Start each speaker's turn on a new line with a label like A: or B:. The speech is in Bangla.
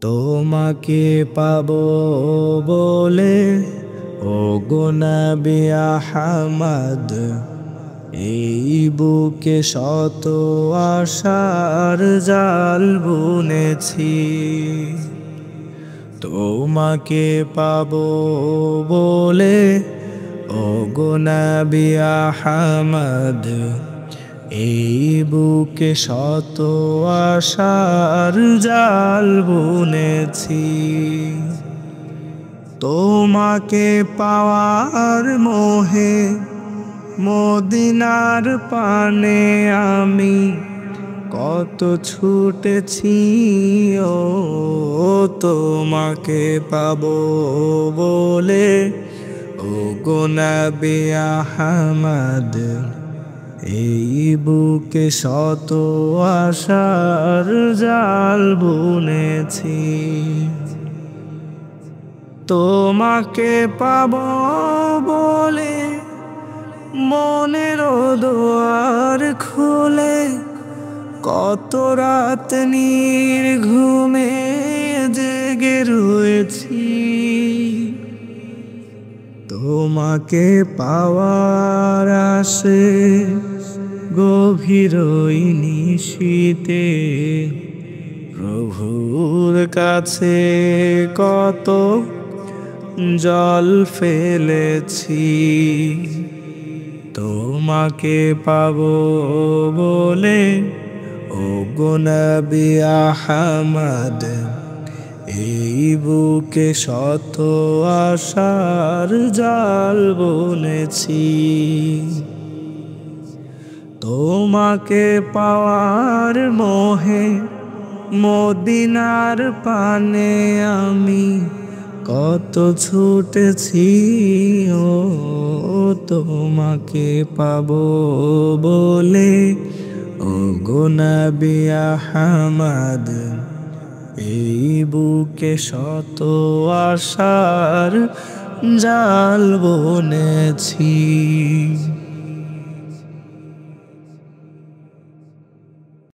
A: তোমাকে পাবো বলে ওগো নবী আহমদ, এই বুকে শত আশার জাল বুনেছি। তোমাকে পাবো বলে ওগো নবী আহমদ, এই বুকে শত আশার জাল বুনেছি। তোমাকে পাওয়ার মোহে মদিনার পানে আমি কত ছুটেছি। ও তোমাকে পাবো বলে ওগো নবী আহমদ, এই বুকে শত আশার জাল বুনেছি। তোমাকে পাবো বলে মনের দুয়ার খুলে কত রাত নির্ঘুমে জেগে রয়েছি। তোমাকে পাওয়ার আশে গভীর নিশীতে প্রভুর কাছে কত জল ফেলেছি। তোমাকে পাবো বলে ওগো নবী আহমদ, এই বুকে শত আশার জাল বুনেছি। তোমাকে পাওয়ার মোহে মদিনার পানে আমি কত ছুটেছি। ও তোমাকে পাবো বলে ওগো নবী আহমদ, এই বুকে শত আশার জাল বুনেছি।